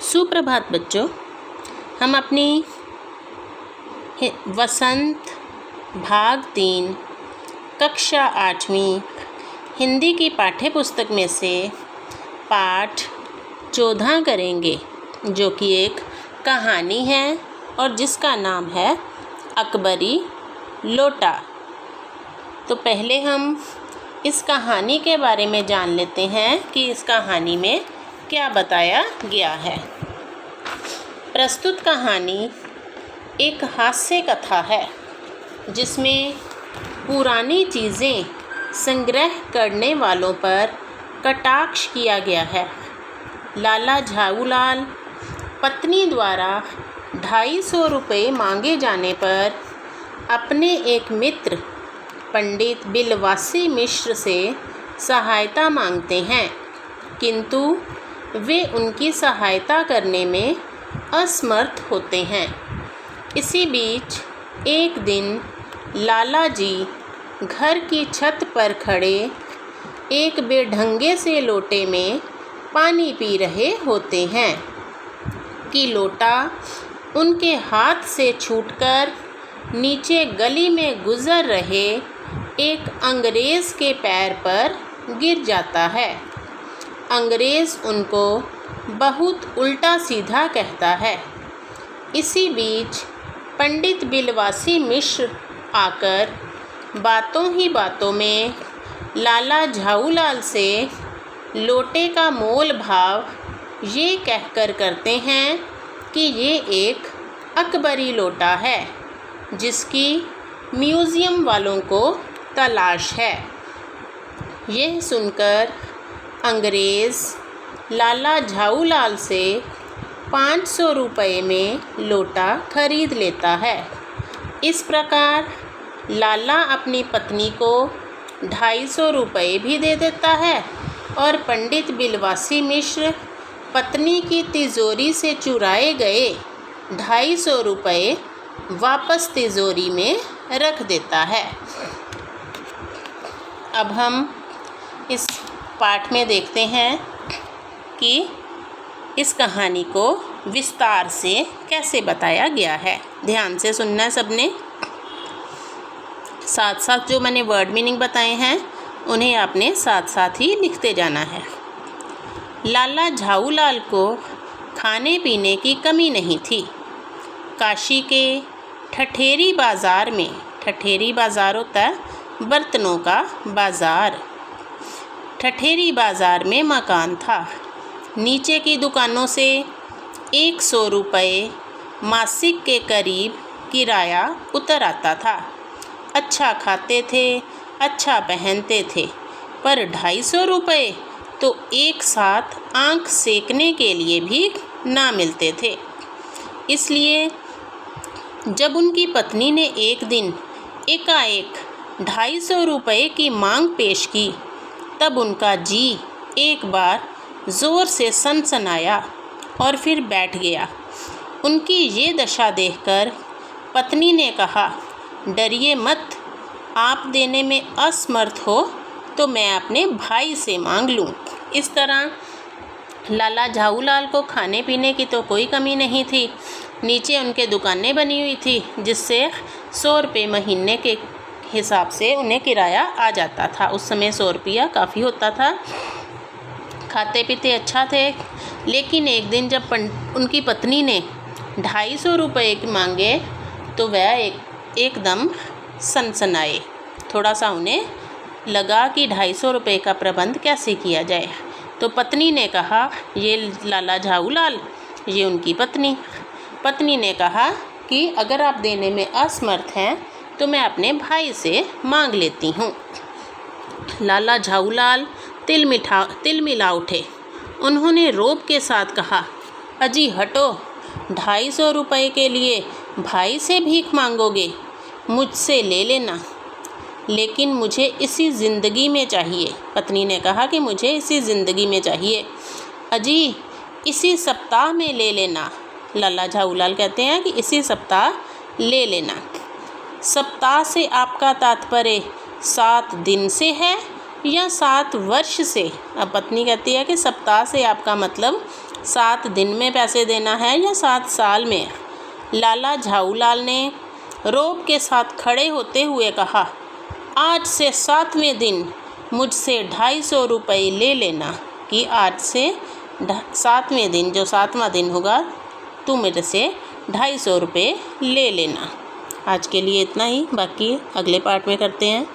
सुप्रभात बच्चों। हम अपनी वसंत भाग 3 कक्षा 8वीं हिंदी की पाठ्य पुस्तक में से पाठ 14 करेंगे, जो कि एक कहानी है और जिसका नाम है अकबरी लोटा। तो पहले हम इस कहानी के बारे में जान लेते हैं कि इस कहानी में क्या बताया गया है। प्रस्तुत कहानी एक हास्य कथा है, जिसमें पुरानी चीज़ें संग्रह करने वालों पर कटाक्ष किया गया है। लाला झाऊलाल पत्नी द्वारा 250 रुपये मांगे जाने पर अपने एक मित्र पंडित बिलवासी मिश्र से सहायता मांगते हैं, किंतु वे उनकी सहायता करने में असमर्थ होते हैं। इसी बीच एक दिन लाला जी घर की छत पर खड़े एक बेढंगे से लोटे में पानी पी रहे होते हैं कि लोटा उनके हाथ से छूटकर नीचे गली में गुजर रहे एक अंग्रेज़ के पैर पर गिर जाता है। अंग्रेज़ उनको बहुत उल्टा सीधा कहता है। इसी बीच पंडित बिलवासी मिश्र आकर बातों ही बातों में लाला झाऊलाल से लोटे का मोल भाव ये कहकर करते हैं कि ये एक अकबरी लोटा है, जिसकी म्यूज़ियम वालों को तलाश है। यह सुनकर अंग्रेज़ लाला झाऊलाल से 500 रुपये में लोटा खरीद लेता है। इस प्रकार लाला अपनी पत्नी को 250 रुपये भी दे देता है और पंडित बिलवासी मिश्र पत्नी की तिजोरी से चुराए गए 250 रुपये वापस तिजोरी में रख देता है। अब हम इस पाठ में देखते हैं कि इस कहानी को विस्तार से कैसे बताया गया है। ध्यान से सुनना है सबने। साथ साथ जो मैंने वर्ड मीनिंग बताए हैं उन्हें आपने साथ साथ ही लिखते जाना है। लाला झाऊलाल को खाने पीने की कमी नहीं थी। काशी के ठठेरी बाज़ार में, ठठेरी बाज़ार होता है बर्तनों का बाज़ार, ठठेरी बाज़ार में मकान था। नीचे की दुकानों से 100 रुपये मासिक के करीब किराया उतर आता था। अच्छा खाते थे, अच्छा पहनते थे, पर 250 रुपये तो एक साथ आँख सेकने के लिए भी ना मिलते थे। इसलिए जब उनकी पत्नी ने एक दिन एकाएक 250 रुपये की मांग पेश की, तब उनका जी एक बार ज़ोर से सनसनाया और फिर बैठ गया। उनकी ये दशा देखकर पत्नी ने कहा, डरिए मत, आप देने में असमर्थ हो तो मैं अपने भाई से मांग लूँ। इस तरह लाला झाऊलाल को खाने पीने की तो कोई कमी नहीं थी। नीचे उनके दुकानें बनी हुई थी, जिससे 100 रुपये महीने के हिसाब से उन्हें किराया आ जाता था। उस समय 100 रुपया काफ़ी होता था। खाते पीते अच्छा थे। लेकिन एक दिन जब उनकी पत्नी ने 250 रुपये मांगे तो वह एकदम सनसनाए। थोड़ा सा उन्हें लगा कि 250 रुपये का प्रबंध कैसे किया जाए। तो पत्नी ने कहा, ये लाला झाऊलाल, ये उनकी पत्नी ने कहा कि अगर आप देने में असमर्थ हैं तो मैं अपने भाई से मांग लेती हूँ। लाला झाऊलाल तिल मिला उठे। उन्होंने रोब के साथ कहा, अजी हटो, 250 रुपये के लिए भाई से भीख मांगोगे? मुझसे ले लेना, लेकिन मुझे इसी ज़िंदगी में चाहिए। पत्नी ने कहा कि मुझे इसी ज़िंदगी में चाहिए। अजी इसी सप्ताह में ले लेना। लाला झाऊलाल कहते हैं कि इसी सप्ताह ले लेना। सप्ताह से आपका तात्पर्य 7 दिन से है या 7 वर्ष से? अब पत्नी कहती है कि सप्ताह से आपका मतलब 7 दिन में पैसे देना है या 7 साल में? लाला झाऊलाल ने रौब के साथ खड़े होते हुए कहा, आज से 7वें दिन मुझसे 250 रुपये ले लेना, कि आज से 7वें दिन, जो 7वां दिन होगा, तू मेरे से 250 रुपये ले लेना। आज के लिए इतना ही, बाकी अगले पार्ट में करते हैं।